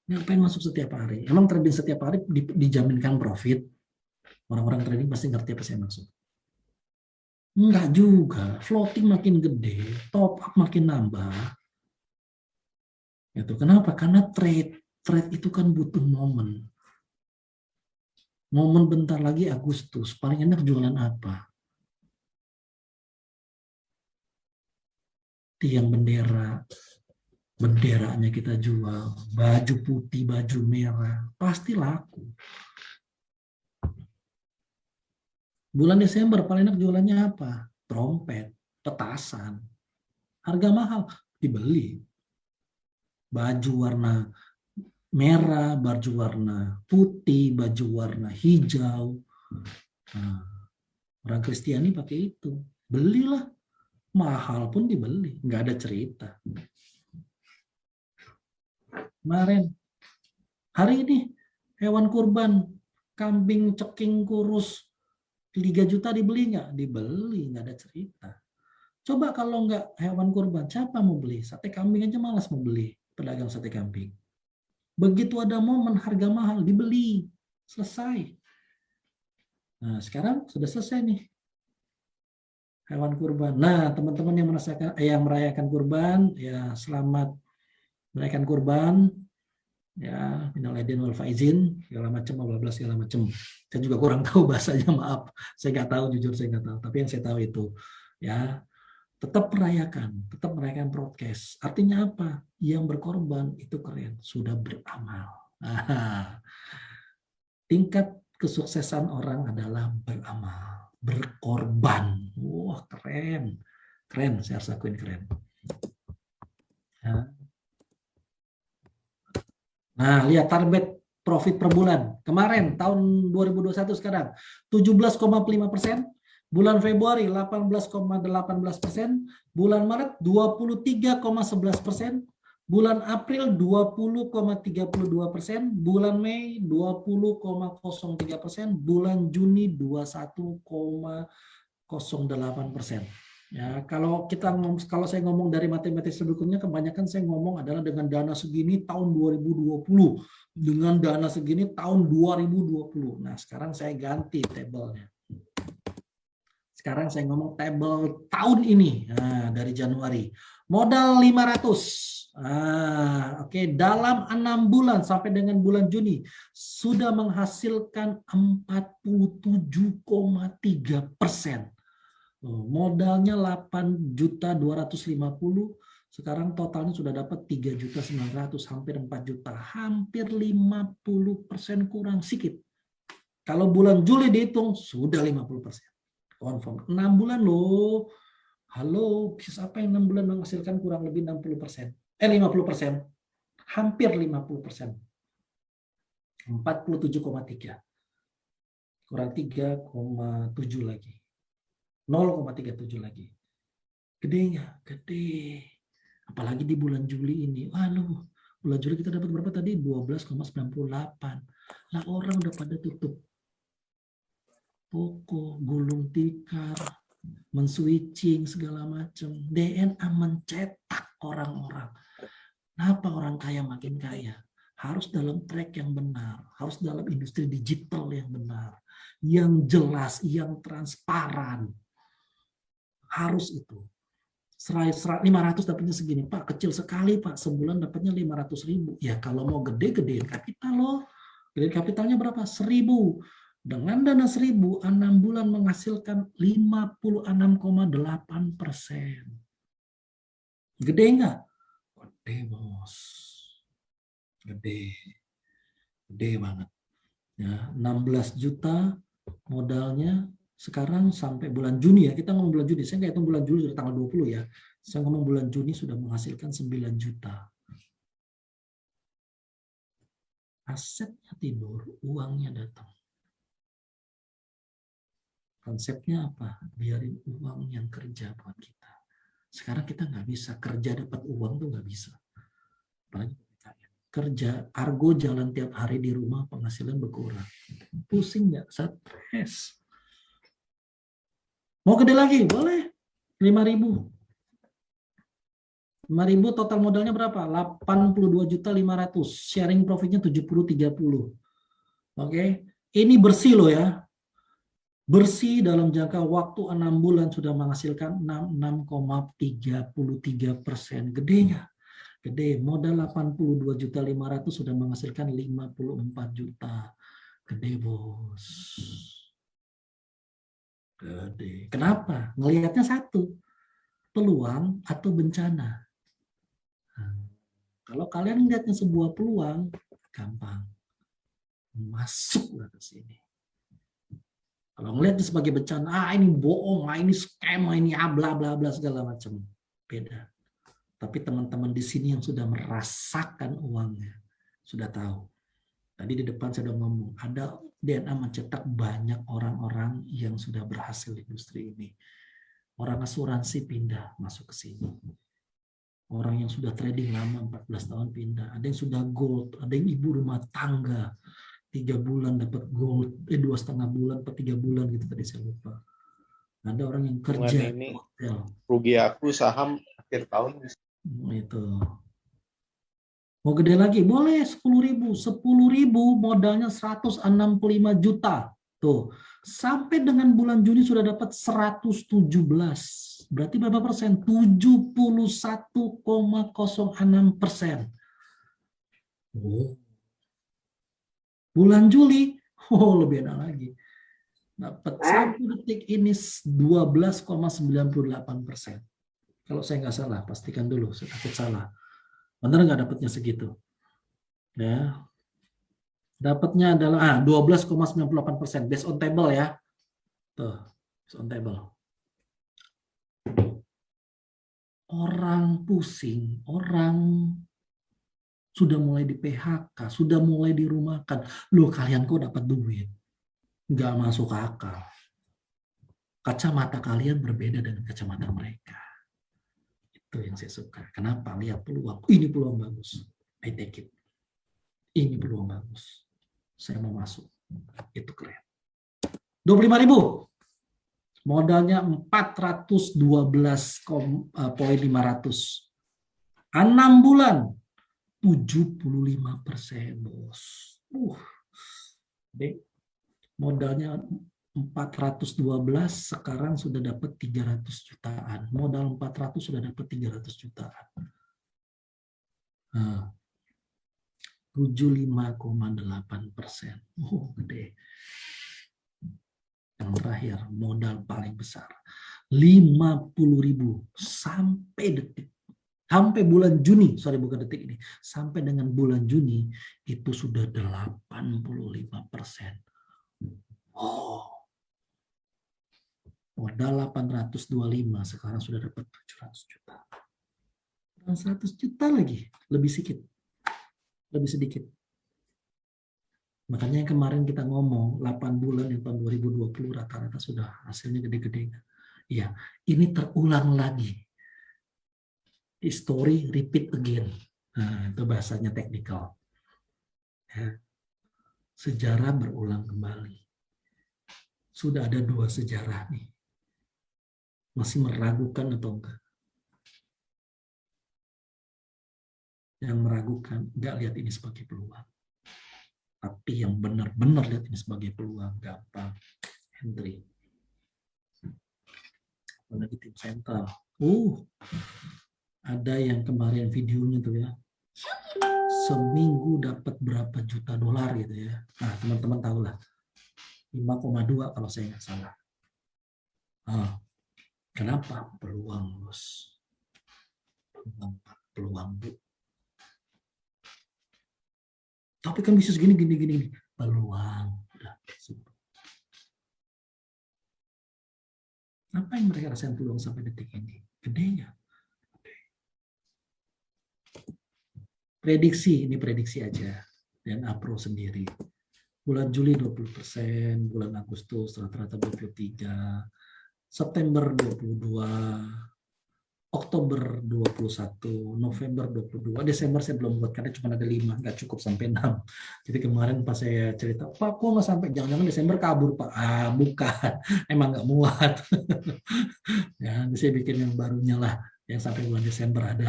Ngapain masuk setiap hari? Emang trading setiap hari dijaminkan profit? Orang-orang trading pasti ngerti apa saya maksud. Enggak juga. Floating makin gede, top up makin nambah. Itu kenapa? Karena trade itu kan butuh momen. Momen bentar lagi Agustus, paling enak jualan apa? Tiang bendera, benderanya kita jual, baju putih, baju merah, pasti laku. Bulan Desember paling enak jualannya apa? Trompet, petasan. Harga mahal, dibeli. Baju warna merah, baju warna putih, baju warna hijau. Nah, orang Kristiani pakai itu. Belilah. Mahal pun dibeli. Nggak ada cerita. Kemarin, hari ini, hewan kurban, kambing ceking kurus, 3 juta dibeli nggak? Dibeli, nggak ada cerita. Coba kalau nggak hewan kurban, siapa mau beli? Sate kambing aja malas mau beli, pedagang sate kambing. Begitu ada momen harga mahal, dibeli. Selesai. Nah, sekarang sudah selesai nih hewan kurban. Nah, teman-teman yang merayakan kurban, ya selamat merayakan kurban. Ya, minal aidin wal faizin, segala macam, bla bla segala macam. Saya juga kurang tahu bahasanya, maaf. Saya nggak tahu, jujur saya nggak tahu. Tapi yang saya tahu itu, ya tetap merayakan broadcast. Artinya apa? Yang berkorban itu keren, sudah beramal. Nah, tingkat kesuksesan orang adalah beramal, berkorban. Wah, keren. Keren, saya harus akuin keren. Nah, lihat target profit per bulan. Kemarin, tahun 2021 sekarang, 17,5%. Bulan Februari, 18,18%. Bulan Maret, 23,11%. Bulan April 20,32%, bulan Mei 20,03%, bulan Juni 21,08%. Ya, kalau saya ngomong dari matematik sebelumnya, kebanyakan saya ngomong adalah dengan dana segini tahun 2020, dengan dana segini tahun 2020. Nah, sekarang saya ganti tabelnya. Sekarang saya ngomong tabel tahun ini, nah, dari Januari. Modal 500. Oke. Dalam 6 bulan sampai dengan bulan Juni sudah menghasilkan 47,3%. Modalnya 8.250.000, sekarang totalnya sudah dapat 3.900.000, hampir 4 juta, hampir 50% kurang sedikit. Kalau bulan Juli dihitung sudah 50%. Confirm. 6 bulan loh. Halo, bisnis apa yang 6 bulan menghasilkan kurang lebih 60%? 50%. Hampir 50%. 47,3. Kurang 3,7 lagi. 0,37 lagi. Gede nggak? Gede. Apalagi di bulan Juli ini. Waduh, bulan Juli kita dapat berapa tadi? 12,98. Lah orang udah pada tutup toko, gulung tikar, men-switching segala macam. DNA mencetak orang-orang. Kenapa orang kaya makin kaya? Harus dalam track yang benar, harus dalam industri digital yang benar, yang jelas, yang transparan. Harus itu. 500 dapatnya segini, Pak, kecil sekali, Pak, sebulan dapatnya 500.000. Ya kalau mau gede, gedein kapital loh. Gedein kapitalnya berapa? 1.000. Dengan dana 1.000, 6 bulan menghasilkan 56,8%. Gede nggak? Gede, bos. Gede. Gede banget. Ya, 16 juta modalnya sekarang sampai bulan Juni ya. Kita ngomong bulan Juni. Saya nggak hitung bulan Juli, sudah tanggal 20 ya. Saya ngomong bulan Juni sudah menghasilkan 9 juta. Asetnya tidur, uangnya datang. Konsepnya apa? Biarin uang yang kerja buat kita. Sekarang kita nggak bisa kerja dapat uang tuh nggak bisa. Apalagi kerja, argo jalan tiap hari di rumah, penghasilan berkurang. Pusing nggak? Stres. Mau gede lagi? Boleh. 5.000. 5.000 total modalnya berapa? 82.500.000. Sharing profitnya 70-30. Oke. Ini bersih loh ya. Bersih dalam jangka waktu 6 bulan sudah menghasilkan 6,33%. Gede nggak? Gede. Modal 82.500.000 sudah menghasilkan 54 juta. Gede, bos. Gede. Kenapa? Ngelihatnya satu. Peluang atau bencana. Kalau kalian lihatnya sebuah peluang, gampang. Masuklah ke sini. Kalau ngelihatnya sebagai bencana, ini bohong, ini scam, ini bla bla bla segala macam. Beda. Tapi teman-teman di sini yang sudah merasakan uangnya, sudah tahu. Tadi di depan saya sudah ngomong, ada DNA mencetak banyak orang-orang yang sudah berhasil di industri ini. Orang asuransi pindah masuk ke sini. Orang yang sudah trading lama 14 tahun pindah. Ada yang sudah gold, ada yang ibu rumah tangga. 3 bulan dapat gold, 2,5 bulan, 3 bulan gitu tadi saya lupa. Ada orang yang kerja ini rugi aku saham akhir tahun. Itu. Mau gede lagi? Boleh 10.000. 10.000 modalnya 165 juta. Tuh. Sampai dengan bulan Juni sudah dapat 117. Berarti berapa persen? 71,06%. Oh. Bulan Juli, lebih enak lagi. Dapat sampai detik ini 12,98%. Kalau saya nggak salah, pastikan dulu, saya takut salah. Benar nggak dapatnya segitu? Ya. Dapatnya adalah 12,98%, based on table ya. Tuh, based on table. Orang pusing, orang sudah mulai di PHK, sudah mulai dirumahkan. Loh, kalian kok dapat duit? Nggak masuk akal. Kacamata kalian berbeda dengan kacamata mereka. Itu yang saya suka. Kenapa? Lihat peluang. Ini peluang bagus. I take it. Ini peluang bagus. Saya mau masuk. Itu keren. 25.000. Modalnya 412,500. 6 bulan. 75%, bos. Modalnya 412, sekarang sudah dapat 300 jutaan. Modal 400 sudah dapat 300 jutaan. 75,8%. Gede. Yang terakhir, modal paling besar. 50.000 sampai detik. Sampai bulan Juni, bukan detik ini. Sampai dengan bulan Juni, itu sudah 85%. Modal 825, sekarang sudah dapat 700 juta. Dan 100 juta lagi, lebih sedikit. Makanya yang kemarin kita ngomong, 8 bulan yang tahun 2020 rata-rata sudah hasilnya gede-gede. Ya, ini terulang lagi. History repeat again. Itu bahasanya teknikal. Ya. Sejarah berulang kembali. Sudah ada 2 sejarah nih. Masih meragukan atau enggak? Yang meragukan, enggak lihat ini sebagai peluang. Tapi yang benar-benar lihat ini sebagai peluang, gampang. Henry. Apalagi tim sentral. Ada yang kemarin videonya tuh ya. Seminggu dapat berapa juta dolar gitu ya. Nah, teman-teman tahu lah. 5,2 kalau saya nggak salah. Kenapa? Peluang, bos. Peluang, Bu. Tapi kan bisa segini, gini. Peluang. Udah. Apa yang mereka rasain peluang sampai detik ini? Gedenya. Prediksi, ini prediksi aja. Dan Apro sendiri. Bulan Juli 20%, bulan Agustus rata-rata 23%, September 22%, Oktober 21%, November 22%, Desember saya belum buat karena cuma ada 5, nggak cukup sampai 6. Jadi kemarin pas saya cerita, Pak, kok nggak sampai, jangan-jangan Desember kabur, Pak. Bukan, emang nggak muat. Ya, saya bikin yang barunya lah, yang sampai bulan Desember ada.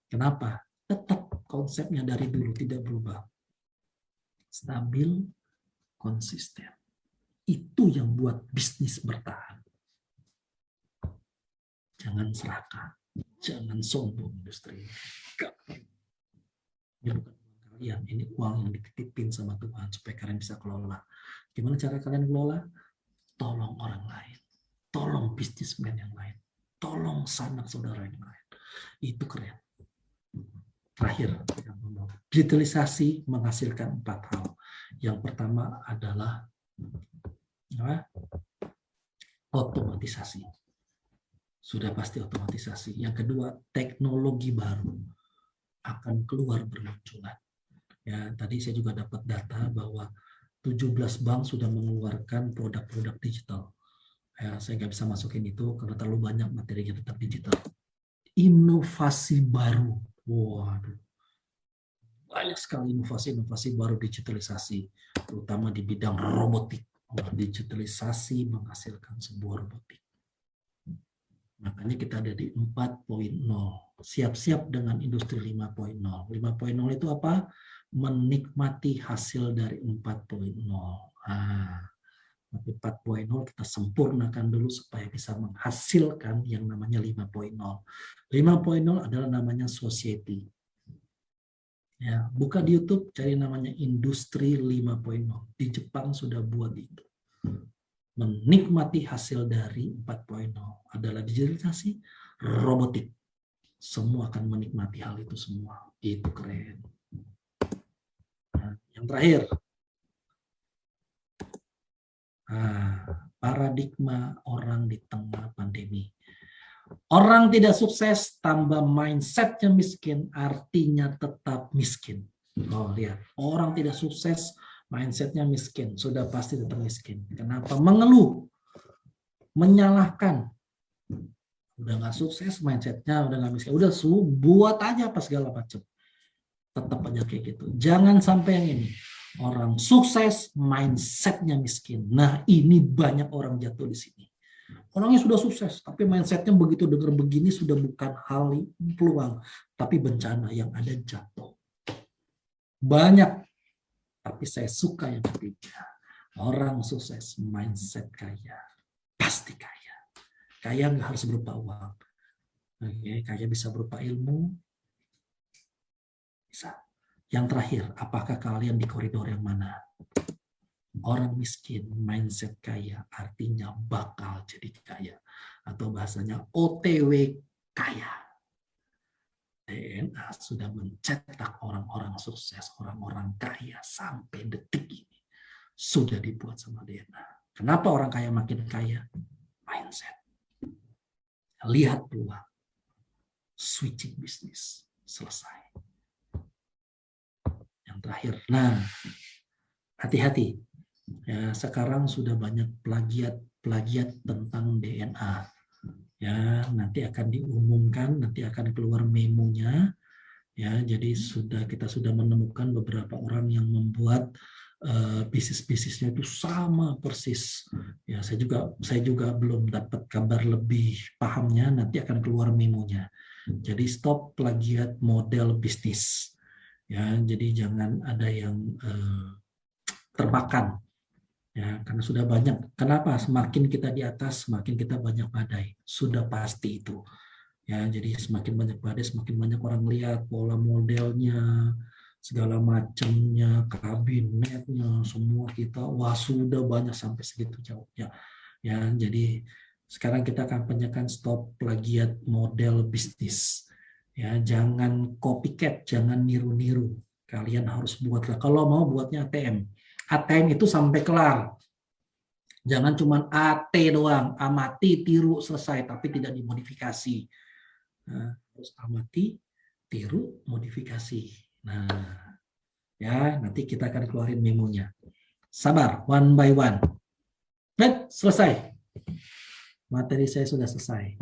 Kenapa? Tetap konsepnya dari dulu tidak berubah. Stabil, konsisten. Itu yang buat bisnis bertahan. Jangan serakah, jangan sombong industri. Ini bukan uang kalian, ini uang yang dititipin sama Tuhan supaya kalian bisa kelola. Gimana cara kalian kelola? Tolong orang lain, tolong bisnismen yang lain, tolong sanak saudara yang lain. Itu keren. Terakhir, digitalisasi menghasilkan 4 hal. Yang pertama adalah otomatisasi. Sudah pasti otomatisasi. Yang kedua, teknologi baru akan keluar bermunculan. Ya, tadi saya juga dapat data bahwa 17 bank sudah mengeluarkan produk-produk digital. Ya, saya nggak bisa masukin itu karena terlalu banyak materinya tentang digital. Inovasi baru. Waduh. Banyak sekali inovasi-inovasi baru digitalisasi, terutama di bidang robotik. Digitalisasi menghasilkan sebuah robotik. Makanya kita ada di 4.0. Siap-siap dengan industri 5.0. 5.0 itu apa? Menikmati hasil dari 4.0. Tapi 4.0 kita sempurnakan dulu supaya bisa menghasilkan yang namanya 5.0. 5.0 adalah namanya society. Ya, buka di YouTube cari namanya industri 5.0. Di Jepang sudah buat itu. Menikmati hasil dari 4.0 adalah digitalisasi, robotik. Semua akan menikmati hal itu semua. Itu keren. Nah, yang terakhir, paradigma orang di tengah pandemi. Orang tidak sukses tambah mindsetnya miskin, artinya tetap miskin. Oh, lihat, orang tidak sukses, mindsetnya miskin, sudah pasti tetap miskin. Kenapa? Mengeluh, menyalahkan. Udah nggak sukses, mindsetnya udah nggak miskin. Udah buat aja apa segala macam. Tetap aja kayak gitu. Jangan sampai yang ini. Orang sukses, mindsetnya miskin. Nah, ini banyak orang jatuh di sini. Orangnya sudah sukses, tapi mindsetnya begitu dengar begini sudah bukan hal peluang, tapi bencana yang ada jatuh. Banyak, tapi saya suka yang ketiga. Orang sukses, mindset kaya, pasti kaya. Kaya nggak harus berupa uang. Oke, kaya bisa berupa ilmu, bisa. Yang terakhir, apakah kalian di koridor yang mana? Orang miskin, mindset kaya, artinya bakal jadi kaya. Atau bahasanya OTW kaya. DNA sudah mencetak orang-orang sukses, orang-orang kaya sampai detik ini. Sudah dibuat sama DNA. Kenapa orang kaya makin kaya? Mindset. Lihat peluang. Switching bisnis. Selesai. Yang terakhir. Nah, hati-hati. Ya, sekarang sudah banyak plagiat tentang DNA. Ya, nanti akan diumumkan, nanti akan keluar memonya. Ya, jadi kita sudah menemukan beberapa orang yang membuat bisnisnya itu sama persis. Ya, saya juga belum dapat kabar lebih pahamnya, nanti akan keluar memonya. Jadi stop plagiat model bisnis. Ya, jadi jangan ada yang termakan. Ya, karena sudah banyak. Kenapa? Semakin kita di atas, semakin kita banyak badai. Sudah pasti itu. Ya, jadi semakin banyak badai, semakin banyak orang lihat pola modelnya, segala macamnya, kabinetnya, semua kita. Wah, sudah banyak sampai segitu jauhnya. Ya, jadi sekarang kita kampanyekan stop plagiat model bisnis. Ya, jangan copycat, jangan niru-niru. Kalian harus buatlah. Kalau mau buatnya ATM. ATM itu sampai kelar. Jangan cuma AT doang, amati, tiru, selesai, tapi tidak dimodifikasi. Nah, harus amati, tiru, modifikasi. Nah, ya nanti kita akan keluarin memonya. Sabar, one by one. Selesai. Materi saya sudah selesai.